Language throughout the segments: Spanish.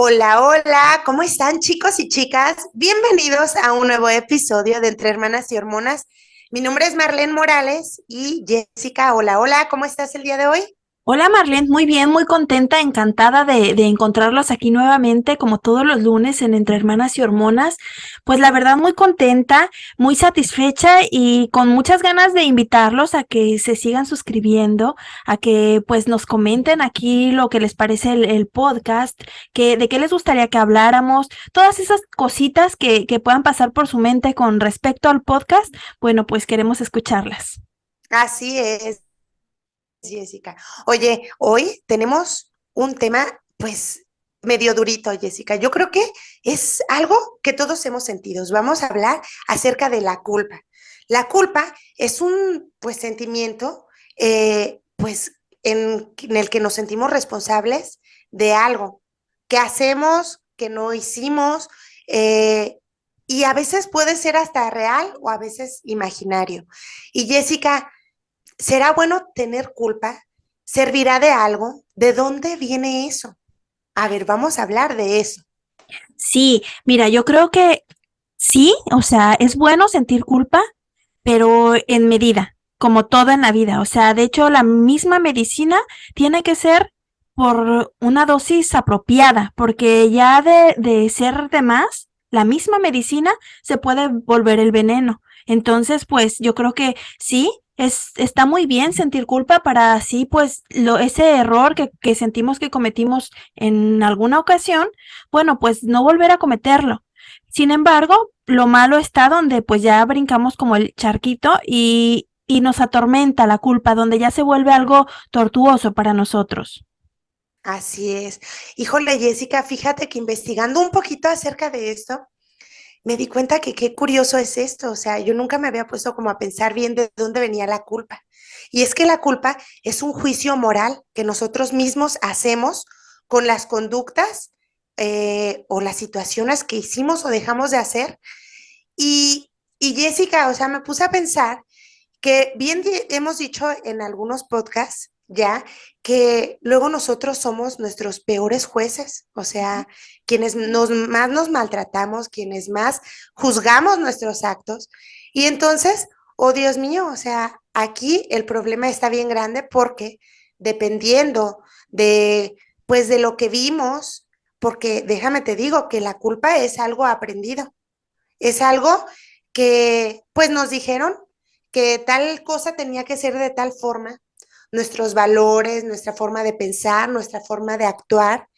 Hola, hola, ¿cómo están chicos y chicas? Bienvenidos a un nuevo episodio de Entre Hermanas y Hormonas. Mi nombre es Marlene Morales y Jessica, hola, hola, ¿cómo estás el día de hoy? Hola Marlene, muy bien, muy contenta, encantada de encontrarlos aquí nuevamente, como todos los lunes en Entre Hermanas y Hormonas. Pues la verdad muy contenta, muy satisfecha y con muchas ganas de invitarlos a que se sigan suscribiendo, a que pues nos comenten aquí lo que les parece el podcast, que de qué les gustaría que habláramos, todas esas cositas que puedan pasar por su mente con respecto al podcast. Bueno, pues queremos escucharlas. Así es, Jessica. Oye, hoy tenemos un tema, pues, medio durito, Jessica. Yo creo que es algo que todos hemos sentido. Vamos a hablar acerca de la culpa. La culpa es un, pues, sentimiento, pues, en el que nos sentimos responsables de algo que hacemos, que no hicimos, eh, y a veces puede ser hasta real o a veces imaginario. Y Jessica, ¿será bueno tener culpa? ¿Servirá de algo? ¿De dónde viene eso? A ver, vamos a hablar de eso. Sí, mira, yo creo que sí, o sea, es bueno sentir culpa, pero en medida, como todo en la vida. O sea, de hecho, la misma medicina tiene que ser por una dosis apropiada, porque ya de ser de más, la misma medicina se puede volver el veneno. Entonces, pues yo creo que sí, está muy bien sentir culpa para así, pues, ese error que sentimos que cometimos en alguna ocasión, bueno, pues no volver a cometerlo. Sin embargo, lo malo está donde pues ya brincamos como el charquito y nos atormenta la culpa, donde ya se vuelve algo tortuoso para nosotros. Así es. Híjole, Jessica, fíjate que investigando un poquito acerca de esto, me di cuenta que qué curioso es esto. O sea, yo nunca me había puesto como a pensar bien de dónde venía la culpa. Y es que la culpa es un juicio moral que nosotros mismos hacemos con las conductas o las situaciones que hicimos o dejamos de hacer. Y Jessica, o sea, me puse a pensar que bien hemos dicho en algunos podcasts ya que luego nosotros somos nuestros peores jueces, o sea, quienes más nos maltratamos, quienes más juzgamos nuestros actos. Y entonces, oh Dios mío, o sea, aquí el problema está bien grande porque dependiendo de, pues, de lo que vimos, porque déjame te digo que la culpa es algo aprendido. Es algo que pues nos dijeron que tal cosa tenía que ser de tal forma, nuestros valores, nuestra forma de pensar, nuestra forma de actuar,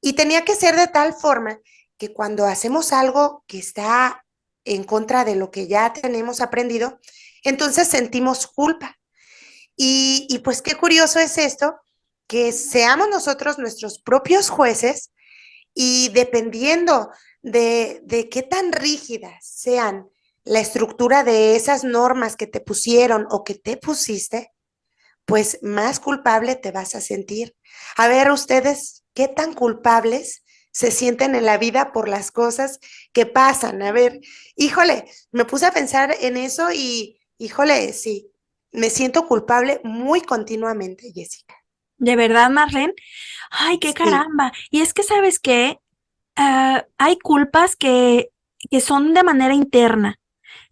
y tenía que ser de tal forma que cuando hacemos algo que está en contra de lo que ya tenemos aprendido, entonces sentimos culpa. Y pues qué curioso es esto, que seamos nosotros nuestros propios jueces y dependiendo de qué tan rígidas sean la estructura de esas normas que te pusieron o que te pusiste, pues más culpable te vas a sentir. A ver, ustedes, ¿qué tan culpables se sienten en la vida por las cosas que pasan? A ver, híjole, me puse a pensar en eso y, híjole, sí, me siento culpable muy continuamente, Jessica. ¿De verdad, Marlene? Ay, qué Sí, caramba. Y es que, ¿sabes qué? Hay culpas que son de manera interna.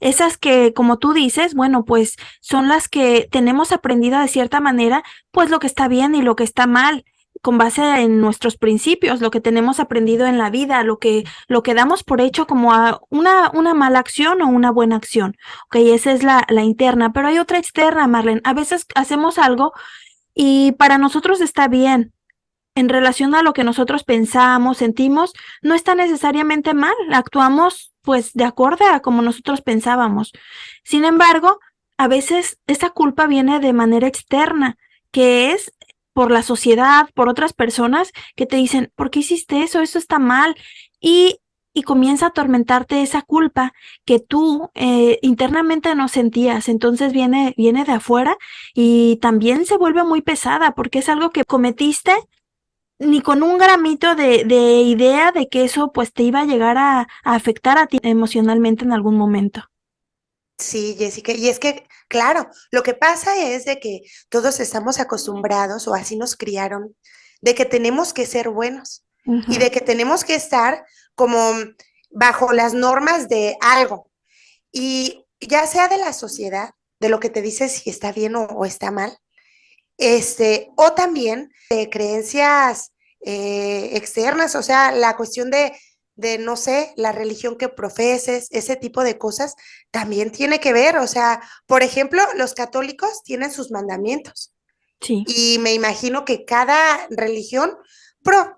Esas que, como tú dices, bueno, pues son las que tenemos aprendido de cierta manera, pues lo que está bien y lo que está mal, con base en nuestros principios, lo que tenemos aprendido en la vida, lo que damos por hecho como una mala acción o una buena acción. Ok, esa es la interna, pero hay otra externa, Marlene. A veces hacemos algo y para nosotros está bien, en relación a lo que nosotros pensamos, sentimos, no está necesariamente mal, actuamos pues de acuerdo a como nosotros pensábamos. Sin embargo, a veces esa culpa viene de manera externa, que es por la sociedad, por otras personas que te dicen, ¿por qué hiciste eso? Eso está mal. Y, y comienza a atormentarte esa culpa que tú internamente no sentías. Entonces viene de afuera y también se vuelve muy pesada porque es algo que cometiste ni con un gramito de idea de que eso pues te iba a llegar a afectar a ti emocionalmente en algún momento. sí, Jessica, y es que, claro, lo que pasa es de que todos estamos acostumbrados, o así nos criaron, de que tenemos que ser buenos. y Ujú. de que tenemos que estar como bajo las normas de algo. Y ya sea de la sociedad, de lo que te dice si está bien o está mal, o también de creencias externas, o sea, la cuestión no sé, la religión que profeses, ese tipo de cosas, también tiene que ver, o sea, por ejemplo, los católicos tienen sus mandamientos Sí, y me imagino que cada religión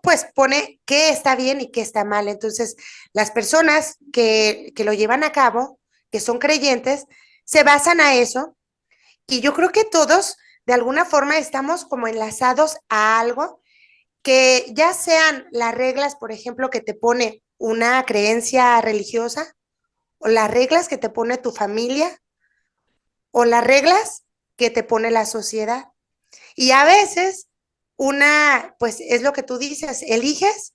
pues pone qué está bien y qué está mal. Entonces, las personas que lo llevan a cabo, que son creyentes, se basan a eso y yo creo que todos, de alguna forma, estamos como enlazados a algo que ya sean las reglas, por ejemplo, que te pone una creencia religiosa, o las reglas que te pone tu familia, o las reglas que te pone la sociedad. Y a veces pues es lo que tú dices, eliges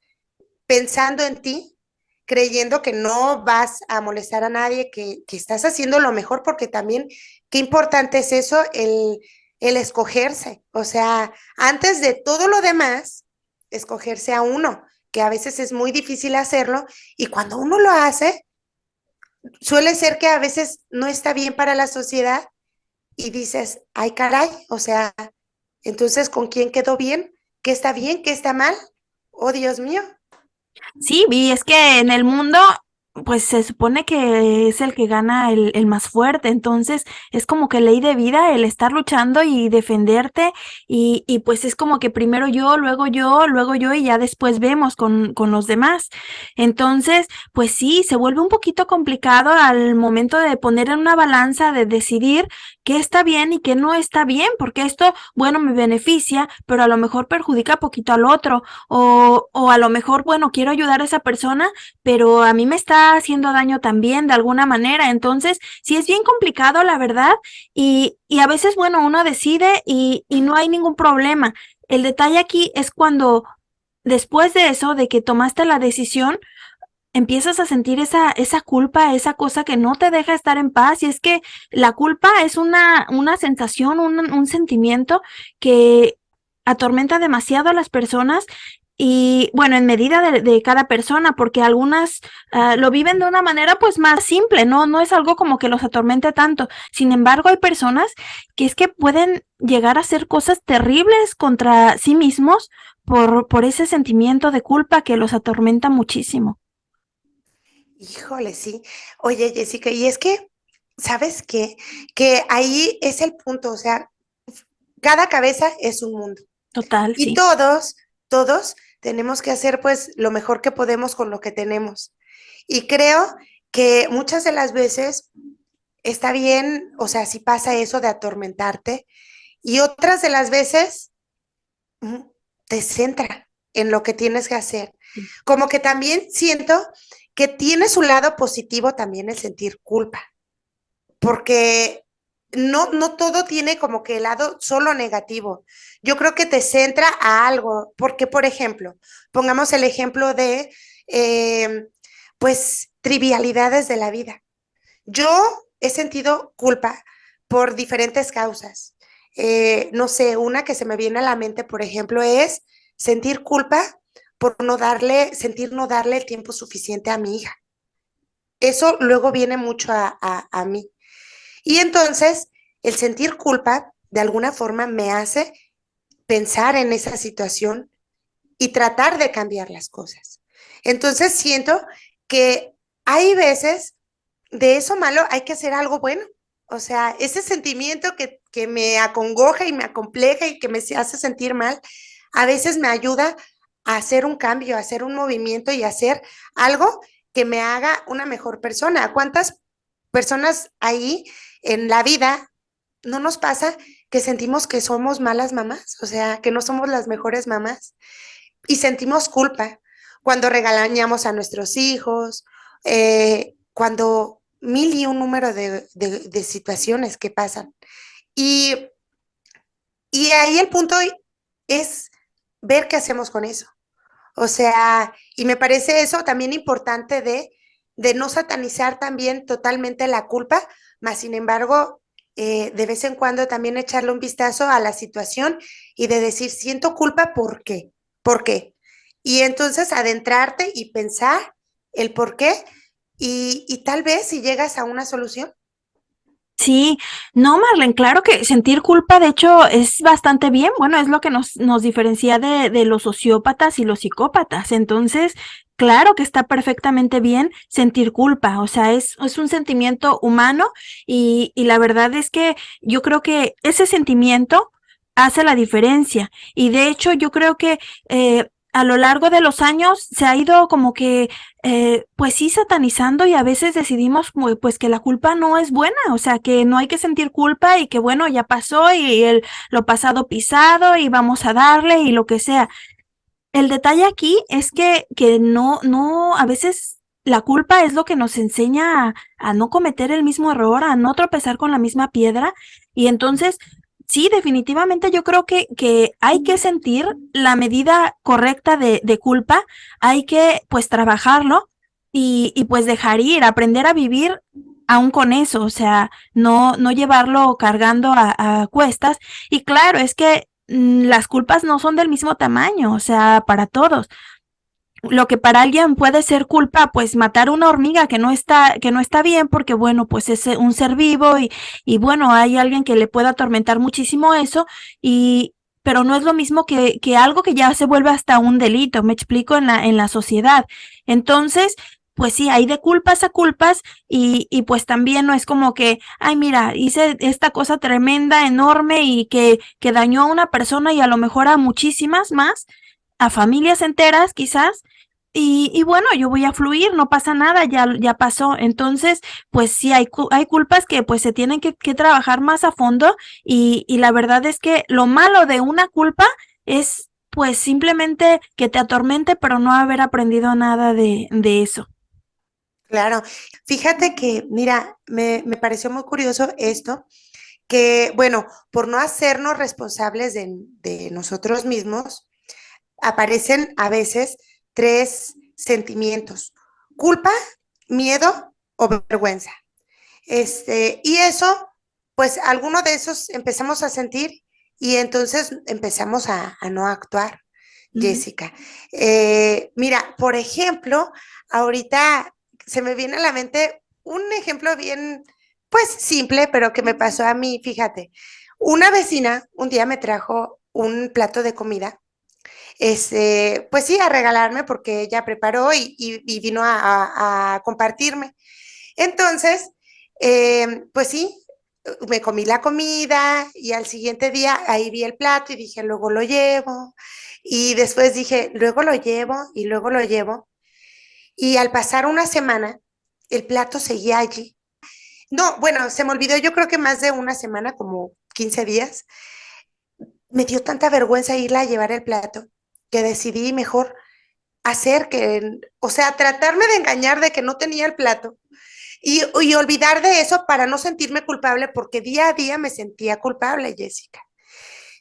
pensando en ti, creyendo que no vas a molestar a nadie, que estás haciendo lo mejor, porque también qué importante es eso, el escogerse. O sea, antes de todo lo demás, escogerse a uno, que a veces es muy difícil hacerlo, y cuando uno lo hace, suele ser que a veces no está bien para la sociedad y dices, ay caray, o sea, entonces, ¿con quién quedó bien? ¿Qué está bien? ¿Qué está mal? Oh, Dios mío. sí, y es que en el mundo, pues se supone que es el que gana el más fuerte, entonces es como que ley de vida el estar luchando y defenderte y pues es como que primero yo, luego yo y ya después vemos con los demás. Entonces, pues sí, se vuelve un poquito complicado al momento de poner en una balanza, de decidir qué está bien y qué no está bien, porque esto, bueno, me beneficia, pero a lo mejor perjudica poquito al otro. O a lo mejor, bueno, quiero ayudar a esa persona, pero a mí me está haciendo daño también de alguna manera. Entonces, sí es bien complicado, la verdad. Y a veces, bueno, uno decide y no hay ningún problema. El detalle aquí es cuando después de eso, de que tomaste la decisión, empiezas a sentir esa culpa, esa cosa que no te deja estar en paz. Y es que la culpa es una sensación, un sentimiento que atormenta demasiado a las personas y bueno, en medida de cada persona, porque algunas lo viven de una manera pues más simple, ¿no? No es algo como que los atormente tanto. Sin embargo, hay personas que es que pueden llegar a hacer cosas terribles contra sí mismos por ese sentimiento de culpa que los atormenta muchísimo. Híjole, sí. Oye, Jessica, y es que, ¿sabes qué? Que ahí es el punto, o sea, cada cabeza es un mundo Total, y sí. todos tenemos que hacer pues lo mejor que podemos con lo que tenemos. Y creo que muchas de las veces está bien, o sea, si pasa eso de atormentarte, y otras de las veces te centra en lo que tienes que hacer. Sí. Como que también siento que tiene su lado positivo también el sentir culpa, porque no todo tiene como que el lado solo negativo. Yo creo que te centra a algo, porque por ejemplo, pongamos el ejemplo de, pues, trivialidades de la vida. Yo he sentido culpa por diferentes causas. No sé, una que se me viene a la mente, por ejemplo, es sentir culpa por sentir no darle el tiempo suficiente a mi hija. Eso luego viene mucho a mí. Y entonces, el sentir culpa, de alguna forma, me hace pensar en esa situación y tratar de cambiar las cosas. Entonces, siento que hay veces de eso malo hay que hacer algo bueno. O sea, ese sentimiento que me acongoja y me acompleja y que me hace sentir mal, a veces me ayuda a hacer un cambio, a hacer un movimiento y a hacer algo que me haga una mejor persona. ¿Cuántas personas ahí en la vida no nos pasa que sentimos que somos malas mamás? O sea, que no somos las mejores mamás y sentimos culpa cuando regañamos a nuestros hijos, cuando mil y un número de situaciones que pasan. Y, y ahí el punto es ver qué hacemos con eso. O sea, y me parece eso también importante de no satanizar también totalmente la culpa, más sin embargo, de vez en cuando también echarle un vistazo a la situación y de decir, siento culpa, ¿por qué? ¿Por qué? y entonces adentrarte y pensar el por qué y tal vez si llegas a una solución. Sí, no, Marlene, claro que sentir culpa, de hecho, es bastante bien. Bueno, es lo que nos diferencia de los sociópatas y los psicópatas. Entonces, claro que está perfectamente bien sentir culpa. O sea, es un sentimiento humano y la verdad es que yo creo que ese sentimiento hace la diferencia. Y de hecho, yo creo que a lo largo de los años se ha ido como que pues sí, satanizando y a veces decidimos pues que la culpa no es buena, o sea, que no hay que sentir culpa y que bueno, ya pasó y lo pasado pisado y vamos a darle y lo que sea. El detalle aquí es que no, a veces la culpa es lo que nos enseña a no cometer el mismo error, a no tropezar con la misma piedra y entonces sí, definitivamente yo creo que hay que sentir la medida correcta de culpa, hay que pues trabajarlo y pues dejar ir, aprender a vivir aún con eso, o sea, no llevarlo cargando a cuestas. Y claro, es que las culpas no son del mismo tamaño, o sea, para todos. Lo que para alguien puede ser culpa, pues matar una hormiga que no está bien, porque bueno, pues es un ser vivo y bueno, hay alguien que le pueda atormentar muchísimo eso, y, pero no es lo mismo que algo que ya se vuelve hasta un delito, me explico, en la sociedad. Entonces, pues sí, hay de culpas a culpas y pues también no es como que, ay, mira, hice esta cosa tremenda, enorme y que dañó a una persona y a lo mejor a muchísimas más, a familias enteras quizás, y bueno, yo voy a fluir, no pasa nada, ya pasó. Entonces, pues sí, hay culpas que pues se tienen que trabajar más a fondo y la verdad es que lo malo de una culpa es pues simplemente que te atormente, pero no haber aprendido nada de eso. Claro, fíjate que, mira, me pareció muy curioso esto, que, bueno, por no hacernos responsables de nosotros mismos, aparecen a veces tres sentimientos: culpa, miedo o vergüenza. Y eso, pues alguno de esos empezamos a sentir y entonces empezamos a no actuar, Ujú. Jessica. Mira, por ejemplo, ahorita se me viene a la mente un ejemplo bien, pues simple, pero que me pasó a mí, fíjate. Una vecina un día me trajo un plato de comida, pues sí, a regalarme porque ella preparó y vino a compartirme. Entonces, pues sí, me comí la comida y al siguiente día ahí vi el plato y dije, luego lo llevo. Y después dije, luego lo llevo y luego lo llevo. Y al pasar una semana, el plato seguía allí. No, bueno, se me olvidó, yo creo que más de una semana, como 15 días. Me dio tanta vergüenza irla a llevar el plato que decidí mejor hacer que, o sea, tratarme de engañar de que no tenía el plato y olvidar de eso para no sentirme culpable, porque día a día me sentía culpable, Jessica.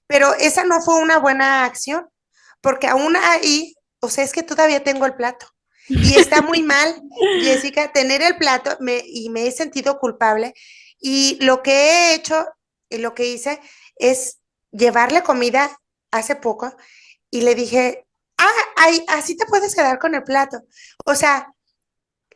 Pero esa no fue una buena acción, porque aún ahí, o sea, es que todavía tengo el plato. Y está muy mal, Jessica, tener el plato y me he sentido culpable. Y lo que he hecho y lo que hice es llevarle comida hace poco y le dije, ah, ay, así te puedes quedar con el plato. O sea,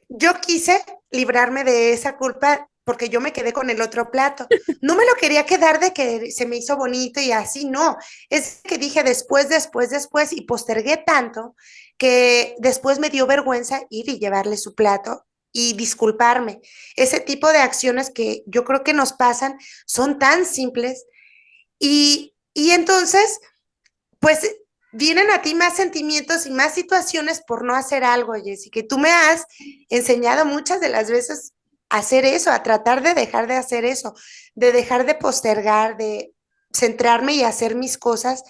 yo quise librarme de esa culpa porque yo me quedé con el otro plato. No me lo quería quedar de que se me hizo bonito y así, no. Es que dije después y postergué tanto que después me dio vergüenza ir y llevarle su plato y disculparme. Ese tipo de acciones que yo creo que nos pasan son tan simples y entonces pues vienen a ti más sentimientos y más situaciones por no hacer algo, Jessica. Y tú me has enseñado muchas de las veces a hacer eso, a tratar de dejar de hacer eso, de dejar de postergar, de centrarme y hacer mis cosas.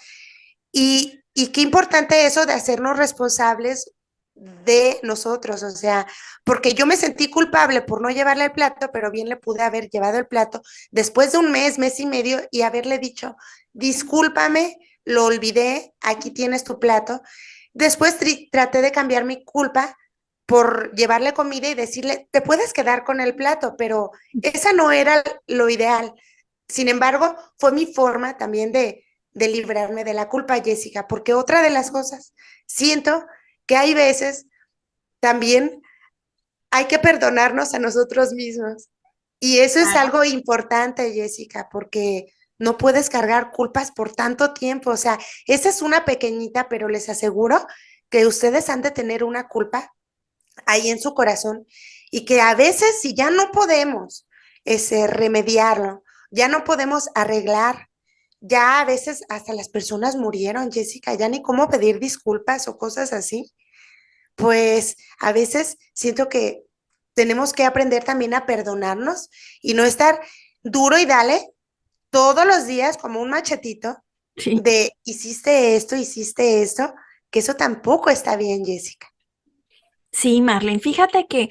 Y qué importante eso de hacernos responsables de nosotros, o sea, porque yo me sentí culpable por no llevarle el plato, pero bien le pude haber llevado el plato después de un mes y medio y haberle dicho, discúlpame, lo olvidé, aquí tienes tu plato. Después traté de cambiar mi culpa por llevarle comida y decirle, te puedes quedar con el plato, pero esa no era lo ideal. Sin embargo, fue mi forma también de librarme de la culpa, Jessica, porque otra de las cosas, siento que hay veces también hay que perdonarnos a nosotros mismos. Y eso es Claro. algo importante, Jessica, porque no puedes cargar culpas por tanto tiempo. O sea, esa es una pequeñita, pero les aseguro que ustedes han de tener una culpa ahí en su corazón y que a veces si ya no podemos remediarlo, ya no podemos arreglar, ya a veces hasta las personas murieron, Jessica, ya ni cómo pedir disculpas o cosas así, pues a veces siento que tenemos que aprender también a perdonarnos y no estar duro y dale todos los días como un machetito Sí. de hiciste esto, que eso tampoco está bien, Jessica. Sí, Marlene, fíjate que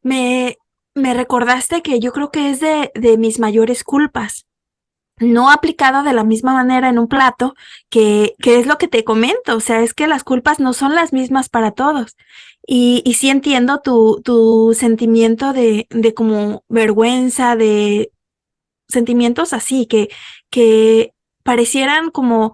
me, me recordaste que yo creo que es de mis mayores culpas. No aplicado de la misma manera en un plato, que es lo que te comento, o sea, es que las culpas no son las mismas para todos. Y sí entiendo tu sentimiento de como vergüenza, de sentimientos así, que parecieran como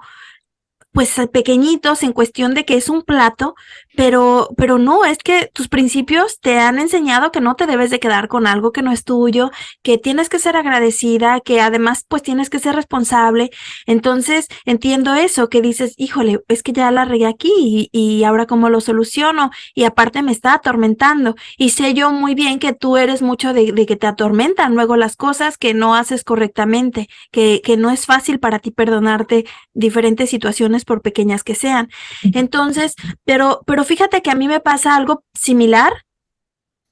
pues pequeñitos en cuestión de que es un plato, pero no, es que tus principios te han enseñado que no te debes de quedar con algo que no es tuyo, que tienes que ser agradecida, que además pues tienes que ser responsable. Entonces entiendo eso, que dices, híjole, es que ya la regué aquí y ahora cómo lo soluciono y aparte me está atormentando. Y sé yo muy bien que tú eres mucho de que te atormentan luego las cosas que no haces correctamente, que no es fácil para ti perdonarte diferentes situaciones por pequeñas que sean. Entonces, pero fíjate que a mí me pasa algo similar,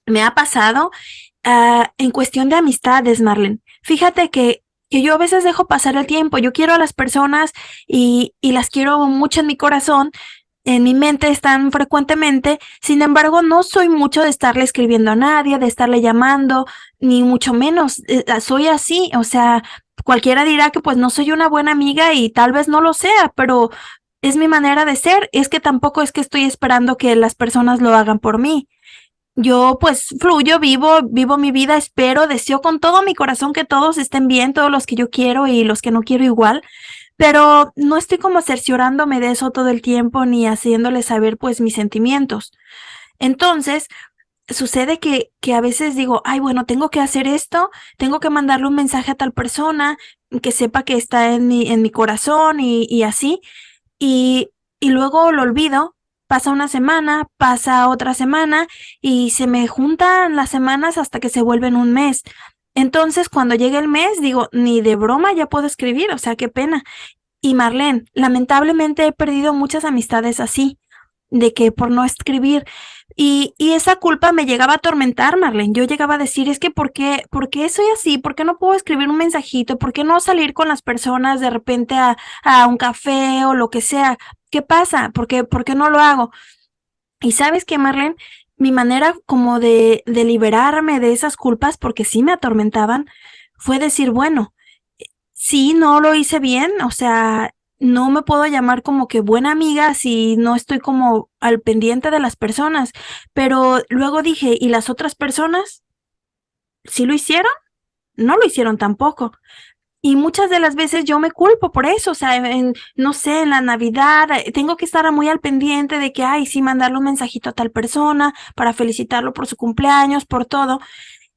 me ha pasado en cuestión de amistades, Marlene. Fíjate que yo a veces dejo pasar el tiempo, yo quiero a las personas y las quiero mucho en mi corazón, en mi mente están frecuentemente, sin embargo no soy mucho de estarle escribiendo a nadie, de estarle llamando, ni mucho menos, soy así, o sea, cualquiera dirá que pues no soy una buena amiga y tal vez no lo sea, pero es mi manera de ser, es que tampoco es que estoy esperando que las personas lo hagan por mí. Yo pues fluyo, vivo mi vida, espero, deseo con todo mi corazón que todos estén bien, todos los que yo quiero y los que no quiero igual, pero no estoy como cerciorándome de eso todo el tiempo ni haciéndole saber pues mis sentimientos. Entonces, sucede que a veces digo, ay, bueno, tengo que hacer esto, tengo que mandarle un mensaje a tal persona que sepa que está en mi corazón y así, y, y luego lo olvido. Pasa una semana, pasa otra semana y se me juntan las semanas hasta que se vuelven un mes. Entonces, cuando llega el mes, digo, ni de broma ya puedo escribir, o sea, qué pena. Y Marlene, lamentablemente he perdido muchas amistades así, de que por no escribir. Y esa culpa me llegaba a atormentar, Marlene. Yo llegaba a decir, es que por qué soy así? ¿Por qué no puedo escribir un mensajito? ¿Por qué no salir con las personas de repente a un café o lo que sea? ¿Qué pasa? Por qué no lo hago? Y sabes qué, Marlene, mi manera como de liberarme de esas culpas, porque sí me atormentaban, fue decir, bueno, sí, no lo hice bien, o sea, no me puedo llamar como que buena amiga si no estoy como al pendiente de las personas, pero luego dije, ¿y las otras personas? ¿Sí lo hicieron? No lo hicieron tampoco. Y muchas de las veces yo me culpo por eso, o sea, no sé, en la Navidad tengo que estar muy al pendiente de que, ay, sí, mandarle un mensajito a tal persona para felicitarlo por su cumpleaños, por todo.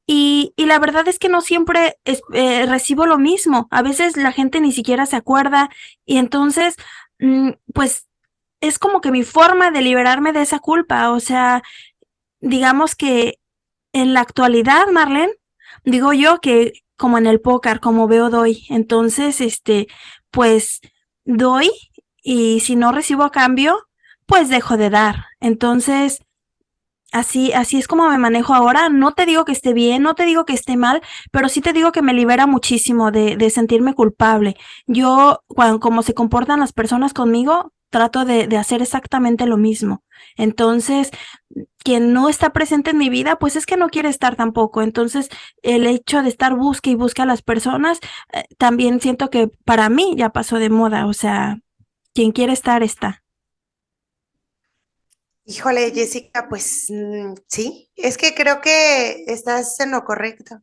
Y la verdad es que no siempre recibo lo mismo. A veces la gente ni siquiera se acuerda y entonces, pues es como que mi forma de liberarme de esa culpa. O sea, digamos que en la actualidad, Marlene, digo yo que como en el póker, como veo, doy. Entonces, pues doy y si no recibo a cambio, pues dejo de dar. Entonces, así es como me manejo ahora. No te digo que esté bien, no te digo que esté mal, pero sí te digo que me libera muchísimo de sentirme culpable. Yo, como se comportan las personas conmigo, trato de hacer exactamente lo mismo. Entonces, quien no está presente en mi vida, pues es que no quiere estar tampoco. Entonces, el hecho de estar busque y busque a las personas, también siento que para mí ya pasó de moda. O sea, quien quiere estar, está. Híjole, Jessica, pues sí, es que creo que estás en lo correcto.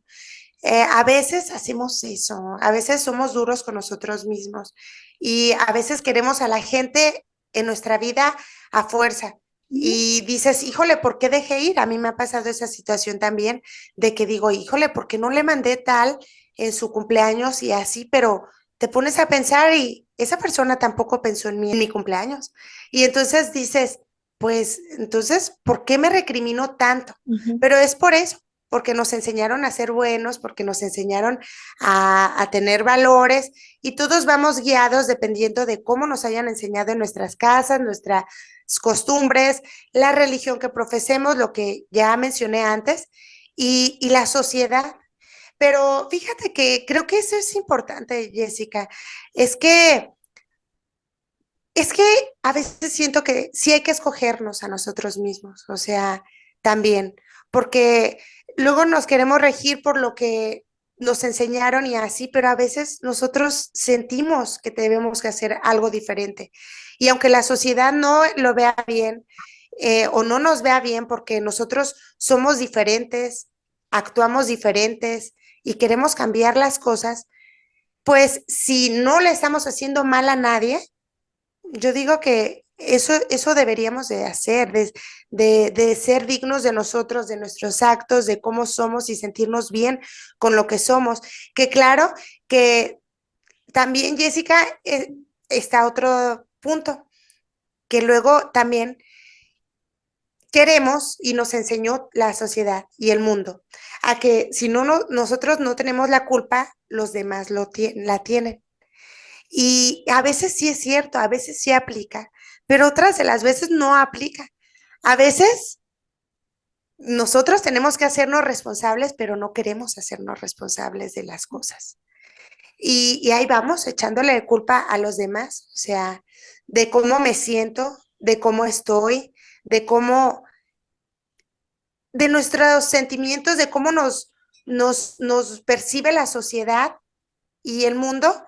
A veces hacemos eso, a veces somos duros con nosotros mismos y a veces queremos a la gente en nuestra vida a fuerza. Ujú. Y dices, híjole, ¿por qué dejé ir? A mí me ha pasado esa situación también de que digo, híjole, ¿por qué no le mandé tal en su cumpleaños y así? Pero te pones a pensar y esa persona tampoco pensó en mí en mi cumpleaños. Y entonces dices, pues, entonces, ¿por qué me recrimino tanto? Ujú. Pero es por eso, porque nos enseñaron a ser buenos, porque nos enseñaron a tener valores y todos vamos guiados dependiendo de cómo nos hayan enseñado en nuestras casas, nuestras costumbres, la religión que profesemos, lo que ya mencioné antes, y la sociedad. Pero fíjate que creo que eso es importante, Jessica. Es que, es que a veces siento que sí hay que escogernos a nosotros mismos, o sea, también, porque luego nos queremos regir por lo que nos enseñaron y así, pero a veces nosotros sentimos que debemos que hacer algo diferente. Y aunque la sociedad no lo vea bien o no nos vea bien porque nosotros somos diferentes, actuamos diferentes y queremos cambiar las cosas, pues si no le estamos haciendo mal a nadie, yo digo que eso deberíamos de hacer, de ser dignos de nosotros, de nuestros actos, de cómo somos y sentirnos bien con lo que somos. Que claro que también, Jessica, está otro punto, que luego también queremos y nos enseñó la sociedad y el mundo a que si nosotros no tenemos la culpa, los demás la tienen. Y a veces sí es cierto, a veces sí aplica, pero otras de las veces no aplica. A veces nosotros tenemos que hacernos responsables, pero no queremos hacernos responsables de las cosas. Y ahí vamos echándole culpa a los demás, o sea, de cómo me siento, de cómo estoy, de cómo, de nuestros sentimientos, de cómo nos percibe la sociedad y el mundo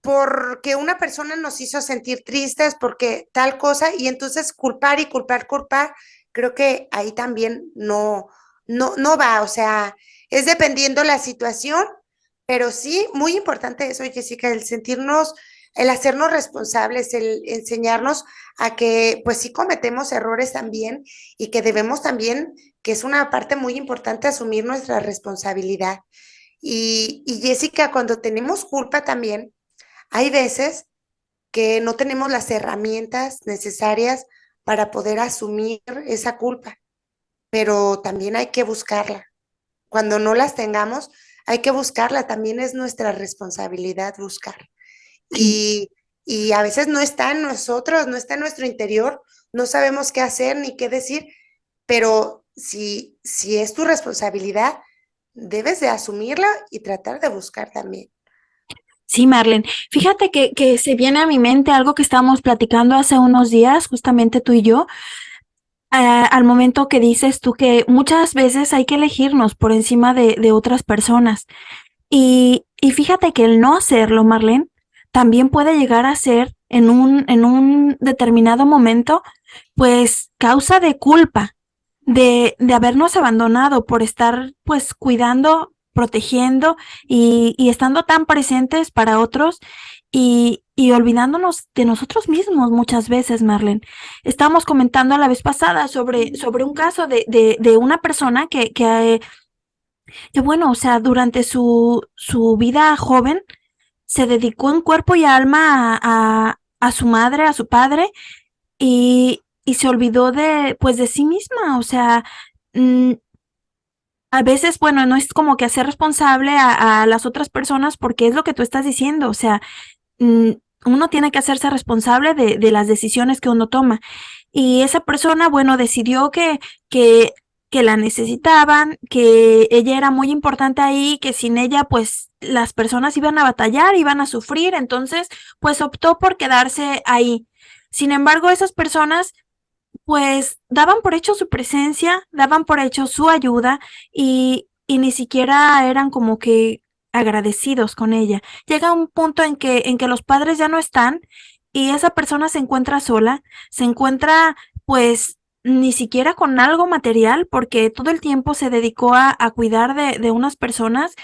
porque una persona nos hizo sentir tristes, porque tal cosa, y entonces culpar y culpar, culpar, creo que ahí también no va, o sea, es dependiendo la situación, pero sí, muy importante eso, Jessica, el sentirnos, el hacernos responsables, el enseñarnos a que pues sí cometemos errores también y que debemos también, que es una parte muy importante, asumir nuestra responsabilidad. Y Jessica, cuando tenemos culpa también, hay veces que no tenemos las herramientas necesarias para poder asumir esa culpa, pero también hay que buscarla. Cuando no las tengamos, hay que buscarla. También es nuestra responsabilidad buscar. Sí. Y a veces no está en nosotros, no está en nuestro interior, no sabemos qué hacer ni qué decir, pero si es tu responsabilidad, debes de asumirla y tratar de buscar también. Sí, Marlen. Fíjate que se viene a mi mente algo que estábamos platicando hace unos días, justamente tú y yo, al momento que dices tú que muchas veces hay que elegirnos por encima de otras personas. Y fíjate que el no hacerlo, Marlene, también puede llegar a ser en un determinado momento, pues causa de culpa, de habernos abandonado por estar pues cuidando, protegiendo y estando tan presentes para otros y olvidándonos de nosotros mismos muchas veces, Marlene. Estábamos comentando la vez pasada sobre un caso de una persona que bueno, o sea, durante su vida joven se dedicó en cuerpo y alma a su madre, a su padre, y se olvidó pues de sí misma, o sea, mm, a veces, bueno, no es como que hacer responsable a las otras personas porque es lo que tú estás diciendo, o sea, mm, uno tiene que hacerse responsable de las decisiones que uno toma. Y esa persona, bueno, decidió que, que la necesitaban, que ella era muy importante ahí, que sin ella, pues, las personas iban a batallar, iban a sufrir, entonces, pues optó por quedarse ahí. Sin embargo, esas personas pues daban por hecho su presencia, daban por hecho su ayuda y ni siquiera eran como que agradecidos con ella. Llega un punto en que los padres ya no están y esa persona se encuentra sola, se encuentra pues ni siquiera con algo material, porque todo el tiempo se dedicó a cuidar de unas personas.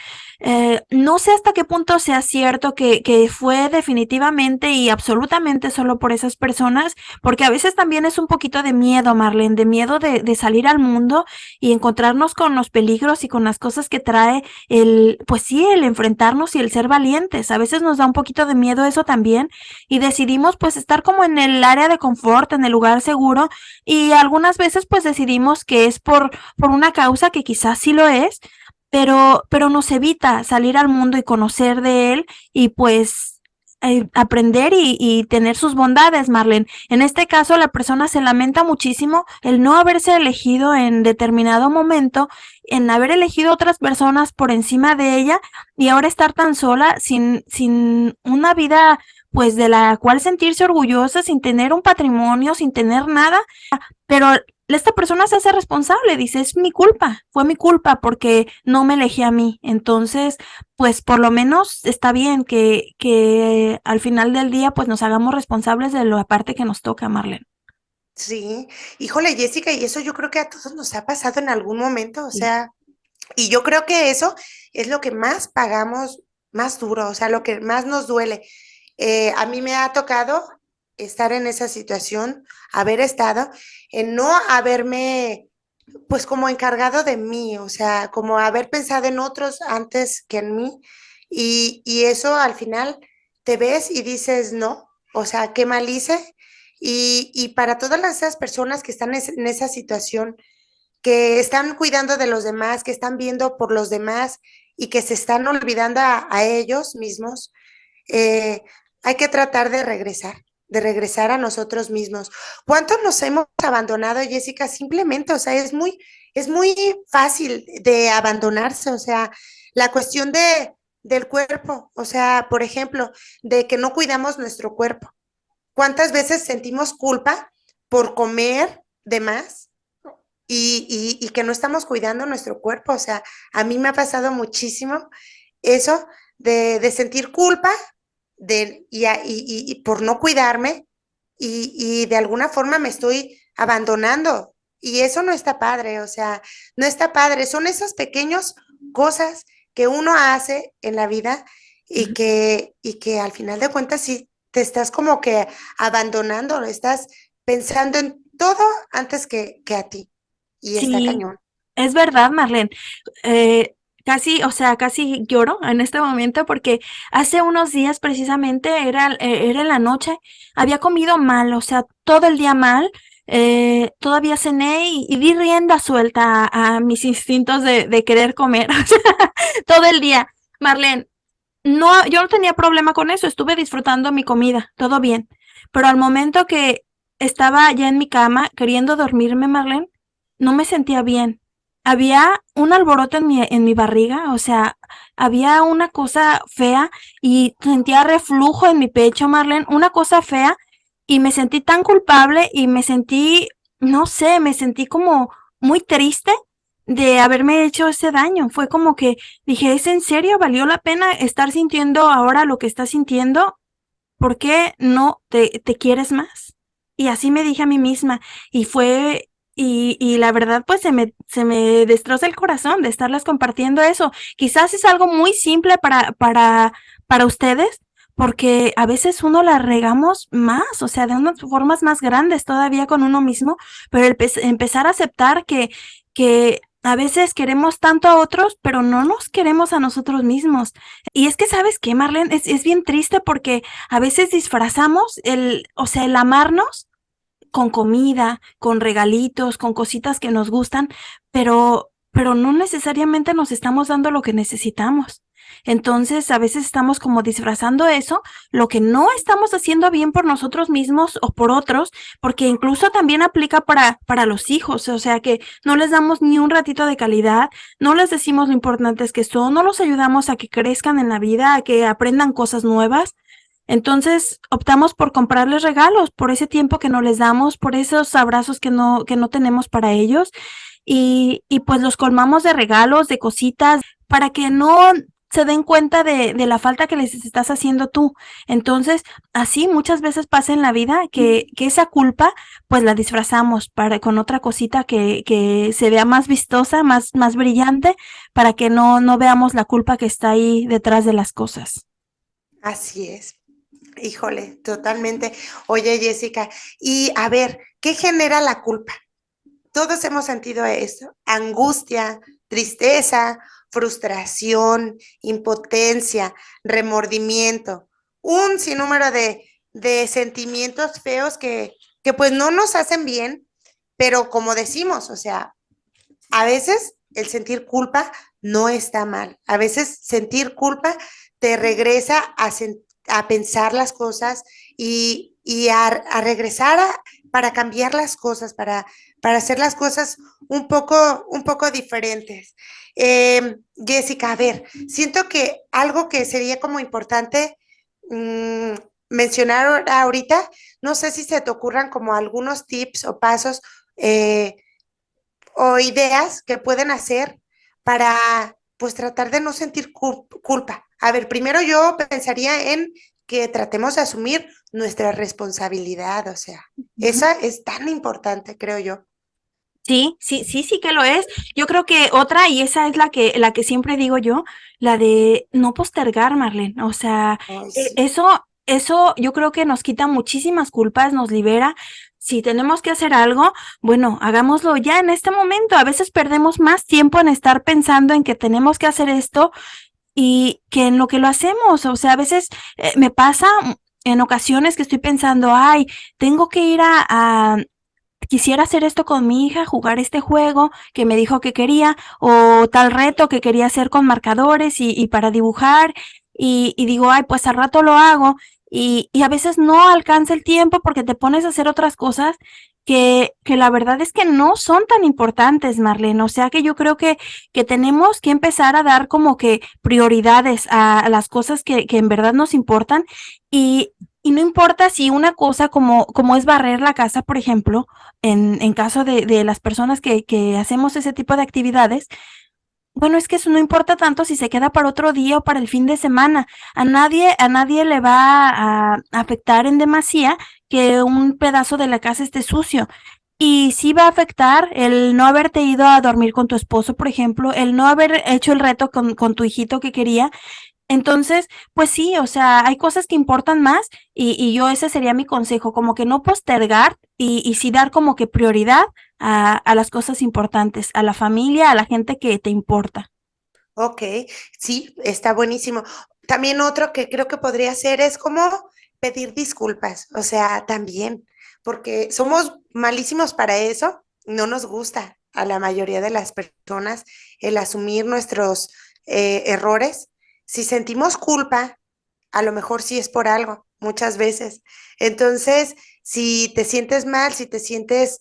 No sé hasta qué punto sea cierto que fue definitivamente y absolutamente solo por esas personas, porque a veces también es un poquito de miedo, Marlene, de miedo de salir al mundo y encontrarnos con los peligros y con las cosas que trae pues sí, el enfrentarnos y el ser valientes. A veces nos da un poquito de miedo eso también y decidimos pues estar como en el área de confort, en el lugar seguro, y algunas veces pues decidimos que es por una causa que quizás sí lo es, pero nos evita salir al mundo y conocer de él y pues aprender y tener sus bondades, Marlene. En este caso, la persona se lamenta muchísimo el no haberse elegido en determinado momento, en haber elegido otras personas por encima de ella y ahora estar tan sola, sin una vida pues de la cual sentirse orgullosa, sin tener un patrimonio, sin tener nada, pero esta persona se hace responsable, dice, es mi culpa, fue mi culpa porque no me elegí a mí. Entonces, pues por lo menos está bien que al final del día pues nos hagamos responsables de la parte que nos toca, Marlene. Sí, híjole, Jessica, y eso yo creo que a todos nos ha pasado en algún momento, o Sí. sea, y yo creo que eso es lo que más pagamos más duro, o sea, lo que más nos duele. A mí me ha tocado estar en esa situación, haber estado, en no haberme, pues como encargado de mí, o sea, como haber pensado en otros antes que en mí, y eso al final te ves y dices, no, o sea, qué mal hice. Y para todas esas personas que están en esa situación, que están cuidando de los demás, que están viendo por los demás y que se están olvidando a ellos mismos, eh, hay que tratar de regresar a nosotros mismos. ¿Cuántos nos hemos abandonado, Jessica? Simplemente, o sea, es muy fácil de abandonarse, o sea, la cuestión del cuerpo, o sea, por ejemplo, de que no cuidamos nuestro cuerpo. ¿Cuántas veces sentimos culpa por comer de más? Y que no estamos cuidando nuestro cuerpo. O sea, a mí me ha pasado muchísimo eso de sentir culpa y por no cuidarme y de alguna forma me estoy abandonando. Y eso no está padre, o sea, no está padre. Son esas pequeñas cosas que uno hace en la vida y que al final de cuentas sí te estás como que abandonando, estás pensando en todo antes que a ti. Y está Sí, cañón. es verdad, Marlene. Casi, o sea, casi lloro en este momento porque hace unos días precisamente era en la noche, había comido mal, o sea, todo el día mal, todavía cené y di rienda suelta a mis instintos de querer comer, o sea, todo el día. Marlene, no, yo no tenía problema con eso, estuve disfrutando mi comida, todo bien, pero al momento que estaba ya en mi cama queriendo dormirme, Marlene, no me sentía bien. Había un alboroto en mi barriga, o sea, había una cosa fea y sentía reflujo en mi pecho, Marlene, una cosa fea y me sentí tan culpable y me sentí, no sé, me sentí como muy triste de haberme hecho ese daño. Fue como que dije, ¿es en serio? ¿Valió la pena estar sintiendo ahora lo que estás sintiendo? ¿Por qué no te quieres más? Y así me dije a mí misma. Y fue, y la verdad, pues se me destroza el corazón de estarles compartiendo eso. Quizás es algo muy simple para ustedes, porque a veces uno la regamos más, o sea, de unas formas más grandes todavía con uno mismo, pero empezar a aceptar que a veces queremos tanto a otros, pero no nos queremos a nosotros mismos. Y es que, ¿sabes qué, Marlene? Es bien triste porque a veces disfrazamos o sea, el amarnos con comida, con regalitos, con cositas que nos gustan, pero no necesariamente nos estamos dando lo que necesitamos. Entonces, a veces estamos como disfrazando eso, lo que no estamos haciendo bien por nosotros mismos o por otros, porque incluso también aplica para los hijos, o sea que no les damos ni un ratito de calidad, no les decimos lo importantes que son, no los ayudamos a que crezcan en la vida, a que aprendan cosas nuevas. Entonces optamos por comprarles regalos, por ese tiempo que no les damos, por esos abrazos que no tenemos para ellos y pues los colmamos de regalos, de cositas, para que no se den cuenta de la falta que les estás haciendo tú. Entonces, así muchas veces pasa en la vida que esa culpa, pues la disfrazamos con otra cosita que se vea más vistosa, más brillante, para que no veamos la culpa que está ahí detrás de las cosas. Así es. Híjole, totalmente. Oye, Jessica, y a ver, ¿qué genera la culpa? Todos hemos sentido esto: angustia, tristeza, frustración, impotencia, remordimiento, un sinnúmero de sentimientos feos que pues no nos hacen bien, pero como decimos, o sea, a veces el sentir culpa no está mal. A veces sentir culpa te regresa a pensar las cosas y a regresar para cambiar las cosas, para hacer las cosas un poco diferentes. Jessica, a ver, siento que algo que sería como importante mmm, mencionar ahorita, no sé si se te ocurran como algunos tips o pasos eh, o ideas que pueden hacer para pues tratar de no sentir culpa. A ver, primero yo pensaría en que tratemos de asumir nuestra responsabilidad, o sea, Ujú. esa es tan importante, creo yo. Sí, sí, sí, sí que lo es. Yo creo que otra, y esa es la que siempre digo yo, la de no postergar, Marlene. O sea, Ay, sí. eso yo creo que nos quita muchísimas culpas, nos libera. Si tenemos que hacer algo, bueno, hagámoslo ya en este momento. A veces perdemos más tiempo en estar pensando en que tenemos que hacer esto y que en lo que lo hacemos. O sea, a veces me pasa en ocasiones que estoy pensando, ay, tengo que ir quisiera hacer esto con mi hija, jugar este juego que me dijo que quería, o tal reto que quería hacer con marcadores y para dibujar, y digo, ay, pues al rato lo hago, y a veces no alcanza el tiempo porque te pones a hacer otras cosas que la verdad es que no son tan importantes, Marlene. O sea que yo creo que tenemos que empezar a dar como que prioridades a las cosas que en verdad nos importan, y, y no importa si una cosa como es barrer la casa, por ejemplo, en caso de las personas que hacemos ese tipo de actividades, bueno, es que eso no importa tanto si se queda para otro día o para el fin de semana. A nadie le va a afectar en demasía que un pedazo de la casa esté sucio. Y sí va a afectar el no haberte ido a dormir con tu esposo, por ejemplo, el no haber hecho el reto con tu hijito que quería. Entonces, pues sí, o sea, hay cosas que importan más y yo ese sería mi consejo, como que no postergar y sí dar como que prioridad a las cosas importantes, a la familia, a la gente que te importa. Ok, sí, está buenísimo. También otro que creo que podría hacer es como pedir disculpas, o sea, también, porque somos malísimos para eso, no nos gusta a la mayoría de las personas el asumir nuestros errores. Si sentimos culpa, a lo mejor sí es por algo, muchas veces. Entonces, si te sientes mal, si te sientes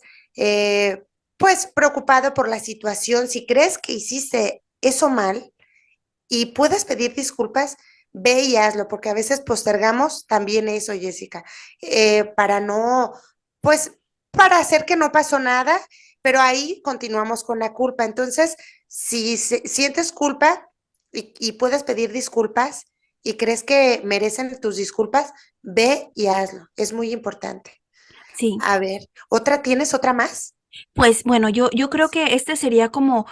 pues preocupado por la situación, si crees que hiciste eso mal, y puedes pedir disculpas, ve y hazlo, porque a veces postergamos también eso, Jessica, para no, pues, para hacer que no pasó nada, pero ahí continuamos con la culpa. Entonces, si sientes culpa y puedes pedir disculpas y crees que merecen tus disculpas, ve y hazlo. Es muy importante. Sí, A ver, ¿tienes otra más? pues bueno, yo creo que este sería como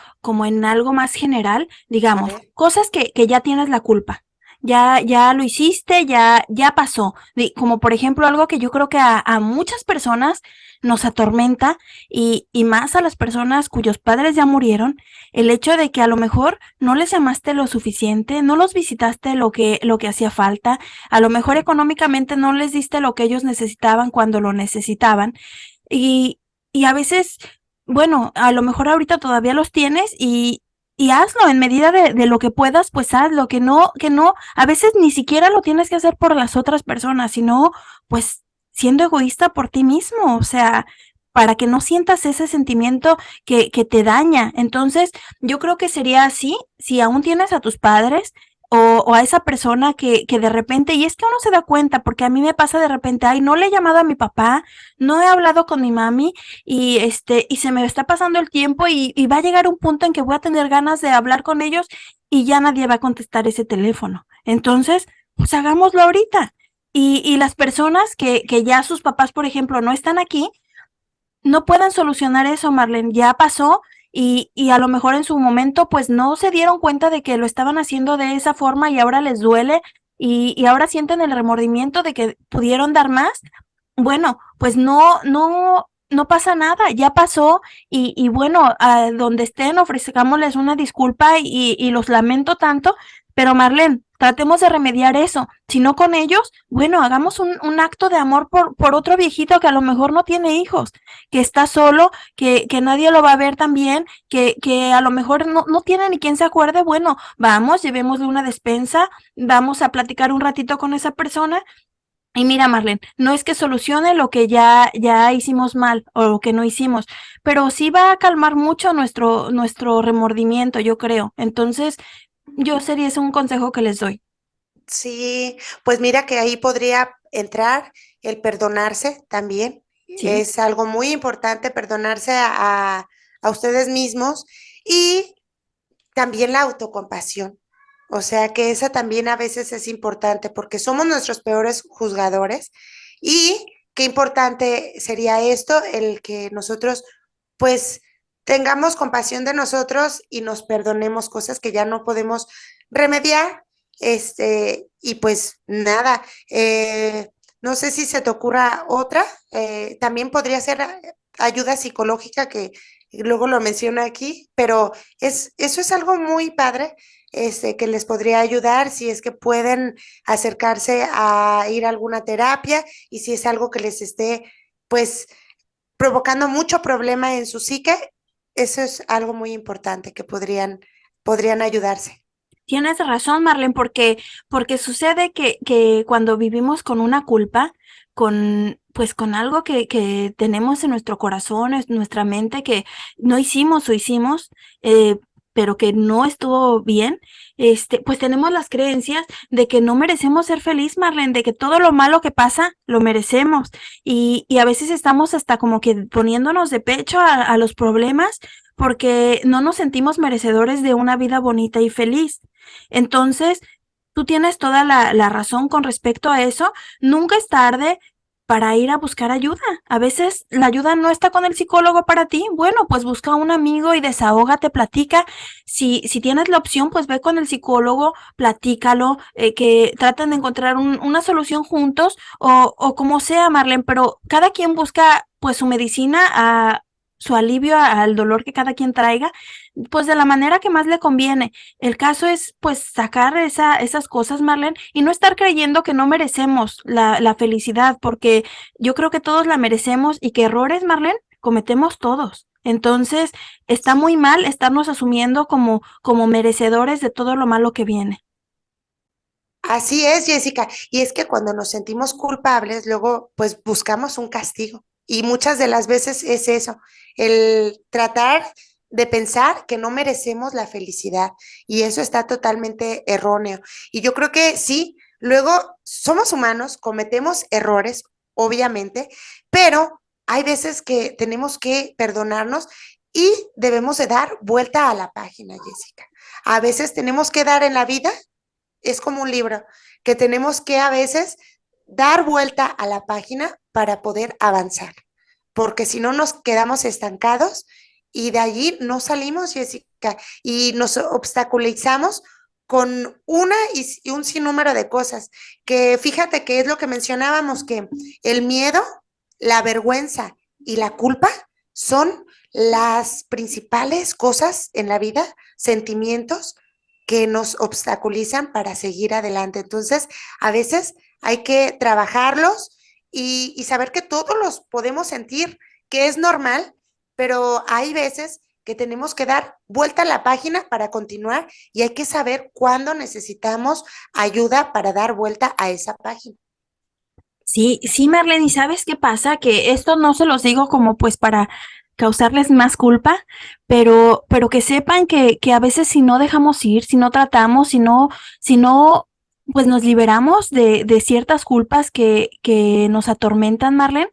en algo más general, A digamos, ver. cosas que ya tienes la culpa. Ya lo hiciste, ya pasó. Como por ejemplo, algo que yo creo que a muchas personas nos atormenta y más a las personas cuyos padres ya murieron, el hecho de que a lo mejor no les llamaste lo suficiente, no los visitaste lo que hacía falta, a lo mejor económicamente no les diste lo que ellos necesitaban cuando lo necesitaban. Y, y a veces, bueno, a lo mejor ahorita todavía los tienes y hazlo en medida de lo que puedas, pues hazlo, que no, a veces ni siquiera lo tienes que hacer por las otras personas, sino pues siendo egoísta por ti mismo, o sea, para que no sientas ese sentimiento que te daña. Entonces, yo creo que sería así, si aún tienes a tus padres, o a esa persona que de repente, y es que uno se da cuenta, porque a mí me pasa de repente, ay, no le he llamado a mi papá, no he hablado con mi mami, y se me está pasando el tiempo y va a llegar un punto en que voy a tener ganas de hablar con ellos y ya nadie va a contestar ese teléfono. Entonces, pues hagámoslo ahorita. Y las personas que ya sus papás, por ejemplo, no están aquí, no puedan solucionar eso, Marlene, ya pasó y a lo mejor en su momento pues no se dieron cuenta de que lo estaban haciendo de esa forma y ahora les duele y ahora sienten el remordimiento de que pudieron dar más. Bueno, pues no pasa nada, ya pasó y bueno, a donde estén ofrezcámosles una disculpa y los lamento tanto, pero Marlene, tratemos de remediar eso. Si no con ellos, bueno, hagamos un acto de amor por otro viejito que a lo mejor no tiene hijos, que está solo, que nadie lo va a ver también, que a lo mejor no tiene ni quien se acuerde. Bueno, vamos, llevémosle una despensa, vamos a platicar un ratito con esa persona y mira, Marlene, no es que solucione lo que ya hicimos mal o lo que no hicimos, pero sí va a calmar mucho nuestro remordimiento, yo creo. Entonces, yo sería ese un consejo que les doy. Sí, pues mira que ahí podría entrar el perdonarse también. Sí. Es algo muy importante perdonarse a ustedes mismos y también la autocompasión. O sea que esa también a veces es importante porque somos nuestros peores juzgadores y qué importante sería esto, el que nosotros pues tengamos compasión de nosotros y nos perdonemos cosas que ya no podemos remediar. Y pues nada, no sé si se te ocurra otra, también podría ser ayuda psicológica que luego lo menciona aquí, pero eso es algo muy padre, que les podría ayudar si es que pueden acercarse a ir a alguna terapia y si es algo que les esté, pues, provocando mucho problema en su psique, eso es algo muy importante que podrían ayudarse. Tienes razón, Marlene, porque sucede que cuando vivimos con una culpa, pues con algo que tenemos en nuestro corazón, en nuestra mente, que no hicimos o hicimos, eh, pero que no estuvo bien, pues tenemos las creencias de que no merecemos ser feliz, Marlene, de que todo lo malo que pasa lo merecemos. Y a veces estamos hasta como que poniéndonos de pecho a los problemas porque no nos sentimos merecedores de una vida bonita y feliz. Entonces, tú tienes toda la razón con respecto a eso. Nunca es tarde para ir a buscar ayuda. A veces la ayuda no está con el psicólogo para ti. Bueno, pues busca a un amigo y desahógate, platica. Si tienes la opción, pues ve con el psicólogo, platícalo, que traten de encontrar una solución juntos o como sea, Marlene, pero cada quien busca pues su medicina, su alivio al dolor que cada quien traiga, pues de la manera que más le conviene. El caso es pues sacar esas cosas, Marlene, y no estar creyendo que no merecemos la felicidad, porque yo creo que todos la merecemos y que errores, Marlene, cometemos todos. Entonces, está muy mal estarnos asumiendo como merecedores de todo lo malo que viene. Así es, Jessica. Y es que cuando nos sentimos culpables, luego pues buscamos un castigo. Y muchas de las veces es eso, el tratar de pensar que no merecemos la felicidad. Y eso está totalmente erróneo. Y yo creo que sí, luego somos humanos, cometemos errores, obviamente, pero hay veces que tenemos que perdonarnos y debemos de dar vuelta a la página, Jessica. A veces tenemos que dar en la vida, es como un libro que tenemos que a veces dar vuelta a la página para poder avanzar, porque si no nos quedamos estancados y de allí no salimos, Jessica, y nos obstaculizamos con una y un sinnúmero de cosas, que fíjate que es lo que mencionábamos, que el miedo, la vergüenza y la culpa son las principales cosas en la vida, sentimientos que nos obstaculizan para seguir adelante. Entonces, a veces hay que trabajarlos y saber que todos los podemos sentir, que es normal, pero hay veces que tenemos que dar vuelta a la página para continuar y hay que saber cuándo necesitamos ayuda para dar vuelta a esa página. Sí, sí, Marlene, ¿y sabes qué pasa? Que esto no se los digo como pues para causarles más culpa, pero que sepan que a veces si no dejamos ir, si no tratamos, si no, pues nos liberamos de ciertas culpas que nos atormentan, Marlene,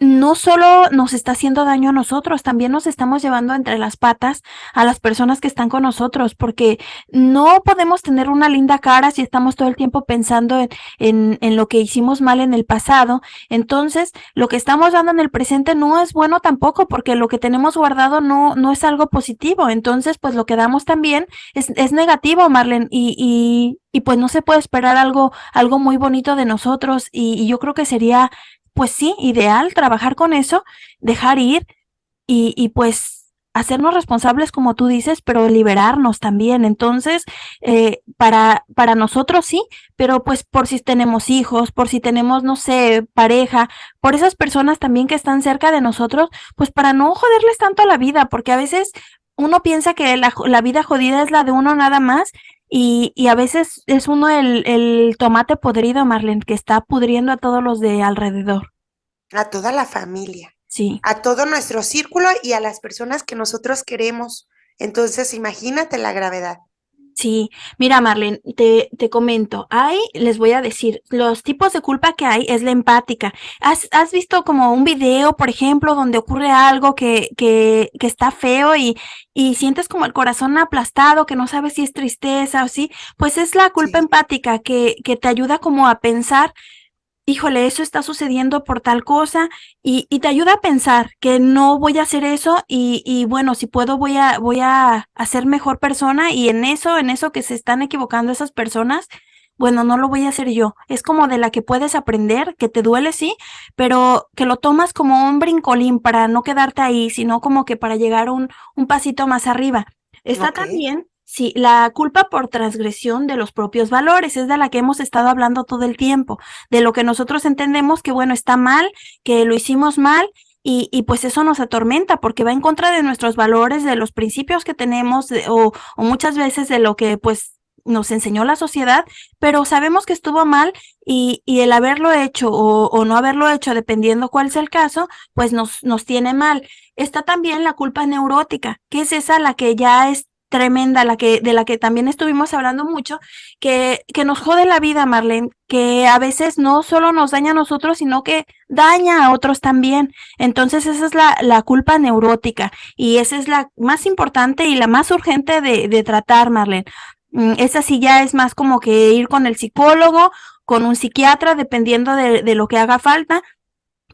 no solo nos está haciendo daño a nosotros, también nos estamos llevando entre las patas a las personas que están con nosotros, porque no podemos tener una linda cara si estamos todo el tiempo pensando en lo que hicimos mal en el pasado. Entonces, lo que estamos dando en el presente no es bueno tampoco, porque lo que tenemos guardado no es algo positivo. Entonces, pues lo que damos también es negativo, Marlene, y pues no se puede esperar algo muy bonito de nosotros, y yo creo que sería pues sí, ideal trabajar con eso, dejar ir pues hacernos responsables como tú dices, pero liberarnos también. Entonces, para nosotros sí, pero pues por si tenemos hijos, por si tenemos, no sé, pareja, por esas personas también que están cerca de nosotros, pues para no joderles tanto la vida, porque a veces uno piensa que la vida jodida es la de uno nada más. Y a veces es uno el tomate podrido, Marlene, que está pudriendo a todos los de alrededor. A toda la familia, Sí. a todo nuestro círculo y a las personas que nosotros queremos. Entonces, imagínate la gravedad. Sí, mira, Marlene, te comento, les voy a decir, los tipos de culpa que hay es la empática. ¿Has visto como un video, por ejemplo, donde ocurre algo que está feo y sientes como el corazón aplastado, que no sabes si es tristeza o sí? Pues es la culpa Sí. empática que te ayuda como a pensar, híjole, eso está sucediendo por tal cosa, y te ayuda a pensar que no voy a hacer eso, y bueno, si puedo voy a ser mejor persona, y en eso que se están equivocando esas personas, bueno, no lo voy a hacer yo. Es como de la que puedes aprender, que te duele, sí, pero que lo tomas como un brincolín para no quedarte ahí, sino como que para llegar un pasito más arriba. Está Ok. también, sí, la culpa por transgresión de los propios valores, es de la que hemos estado hablando todo el tiempo, de lo que nosotros entendemos que, bueno, está mal, que lo hicimos mal, y pues eso nos atormenta porque va en contra de nuestros valores, de los principios que tenemos, o muchas veces de lo que pues nos enseñó la sociedad, pero sabemos que estuvo mal, y el haberlo hecho o no haberlo hecho, dependiendo cuál sea el caso, pues nos tiene mal. Está también la culpa neurótica, que es esa la que ya es tremenda, de la que también estuvimos hablando mucho, que nos jode la vida, Marlene, que a veces no solo nos daña a nosotros, sino que daña a otros también. Entonces esa es la culpa neurótica, y esa es la más importante y la más urgente de tratar, Marlene. Esa sí ya es más como que ir con el psicólogo, con un psiquiatra, dependiendo de lo que haga falta.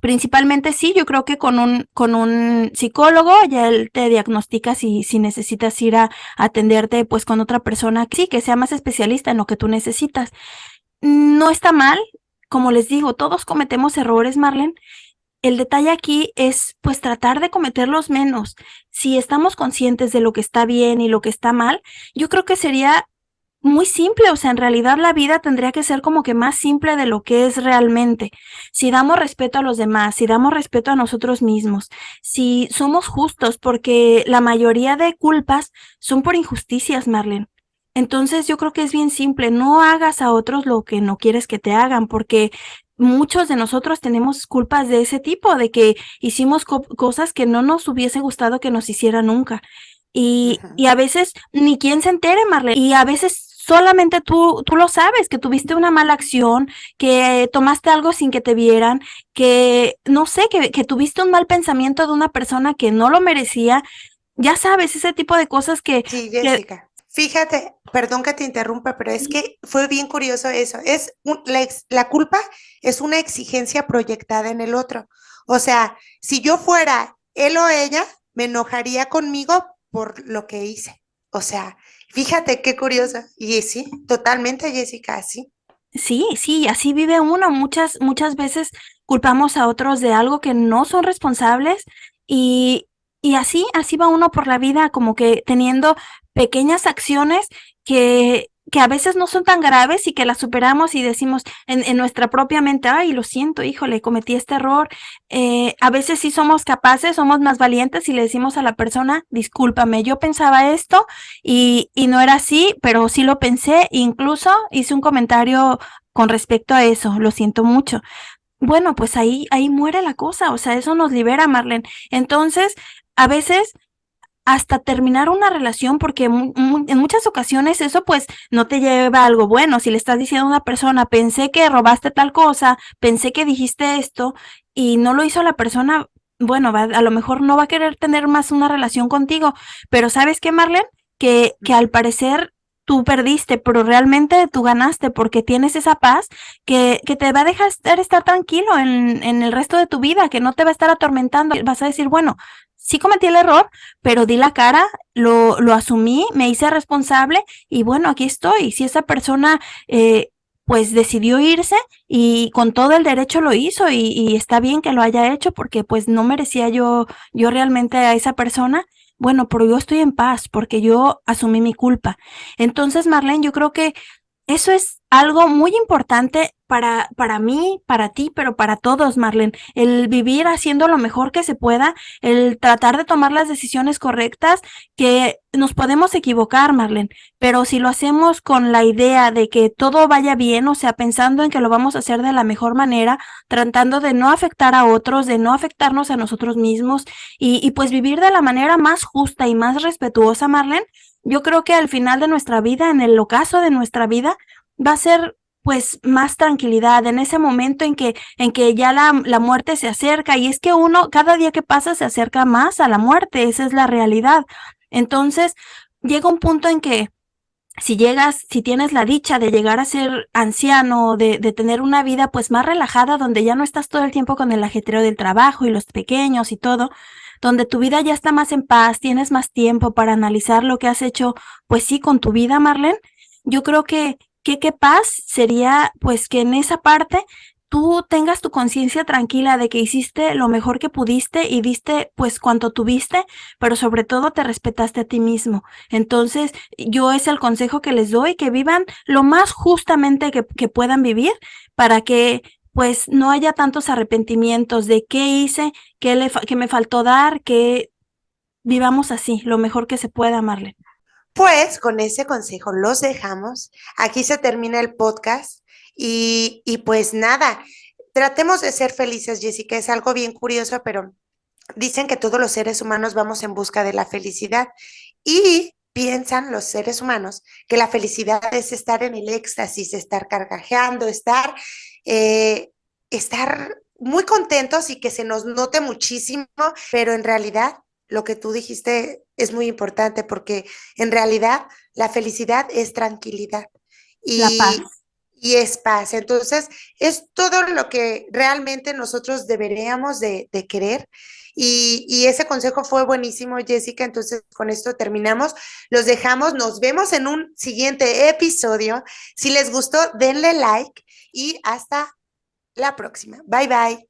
Principalmente sí, yo creo que con un psicólogo ya él te diagnostica si necesitas ir a atenderte pues con otra persona, sí, que sea más especialista en lo que tú necesitas. No está mal, como les digo, todos cometemos errores, Marlene. El detalle aquí es pues tratar de cometerlos menos. Si estamos conscientes de lo que está bien y lo que está mal, yo creo que sería muy simple, o sea, en realidad la vida tendría que ser como que más simple de lo que es realmente. Si damos respeto a los demás, si damos respeto a nosotros mismos, si somos justos, porque la mayoría de culpas son por injusticias, Marlene. Entonces yo creo que es bien simple, no hagas a otros lo que no quieres que te hagan, porque muchos de nosotros tenemos culpas de ese tipo, de que hicimos cosas que no nos hubiese gustado que nos hiciera nunca. Y Ujú. a veces ni quien se entere, Marlene. Y a veces solamente tú lo sabes, que tuviste una mala acción, que tomaste algo sin que te vieran, que no sé, que tuviste un mal pensamiento de una persona que no lo merecía. Ya sabes, ese tipo de cosas Sí, que Jessica. Fíjate, perdón que te interrumpa, pero es que fue bien curioso eso. La culpa es una exigencia proyectada en el otro. O sea, si yo fuera él o ella, me enojaría conmigo por lo que hice. O sea, fíjate qué curioso. Y sí, totalmente, Jessica, sí. sí, sí, así vive uno. Muchas veces culpamos a otros de algo que no son responsables, y, y así va uno por la vida, como que teniendo pequeñas acciones que a veces no son tan graves y que las superamos y decimos en nuestra propia mente, ay, lo siento, híjole, cometí este error. A veces sí somos capaces, somos más valientes y le decimos a la persona, discúlpame, yo pensaba esto y no era así, pero sí lo pensé, incluso hice un comentario con respecto a eso, lo siento mucho. bueno, pues ahí muere la cosa, o sea, eso nos libera, Marlene. Entonces, a veces hasta terminar una relación, porque en muchas ocasiones eso pues no te lleva a algo bueno. Si le estás diciendo a una persona, pensé que robaste tal cosa, pensé que dijiste esto y no lo hizo la persona, bueno, a lo mejor no va a querer tener más una relación contigo, pero ¿sabes qué, Marlene? Que al parecer tú perdiste, pero realmente tú ganaste porque tienes esa paz que te va a dejar estar tranquilo en el resto de tu vida, que no te va a estar atormentando. Vas a decir, bueno, sí cometí el error, pero di la cara, lo asumí, me hice responsable y bueno, aquí estoy. Si esa persona pues decidió irse y con todo el derecho lo hizo y está bien que lo haya hecho porque pues no merecía yo realmente a esa persona. Bueno, pero yo estoy en paz porque yo asumí mi culpa. Entonces, Marlene, yo creo que eso es algo muy importante para mí, para ti, pero para todos, Marlene. El vivir haciendo lo mejor que se pueda, el tratar de tomar las decisiones correctas, que nos podemos equivocar, Marlene, pero si lo hacemos con la idea de que todo vaya bien, o sea, pensando en que lo vamos a hacer de la mejor manera, tratando de no afectar a otros, de no afectarnos a nosotros mismos y pues vivir de la manera más justa y más respetuosa, Marlene, yo creo que al final de nuestra vida, en el ocaso de nuestra vida, va a ser pues más tranquilidad en ese momento en que ya la muerte se acerca y es que uno cada día que pasa se acerca más a la muerte, esa es la realidad. Entonces llega un punto en que si tienes la dicha de llegar a ser anciano, de tener una vida pues más relajada, donde ya no estás todo el tiempo con el ajetreo del trabajo y los pequeños y todo, donde tu vida ya está más en paz, tienes más tiempo para analizar lo que has hecho, pues sí, con tu vida, Marlene, yo creo que qué paz sería pues que en esa parte tú tengas tu conciencia tranquila de que hiciste lo mejor que pudiste y diste pues cuanto tuviste, pero sobre todo te respetaste a ti mismo. Entonces, yo es el consejo que les doy, que vivan lo más justamente que puedan vivir para que pues no haya tantos arrepentimientos de qué hice, qué me faltó dar, que vivamos así, lo mejor que se pueda, Marlene. Pues con ese consejo los dejamos. Aquí se termina el podcast y pues nada, tratemos de ser felices, Jessica. Es algo bien curioso, pero dicen que todos los seres humanos vamos en busca de la felicidad y piensan los seres humanos que la felicidad es estar en el éxtasis, estar carcajeando, eh, estar muy contentos y que se nos note muchísimo, pero en realidad lo que tú dijiste es muy importante porque en realidad la felicidad es tranquilidad La y, paz. y es paz. Entonces, es todo lo que realmente nosotros deberíamos de querer. Y ese consejo fue buenísimo, Jessica. Entonces, con esto terminamos. Los dejamos. Nos vemos en un siguiente episodio. Si les gustó, denle like y hasta la próxima. Bye bye.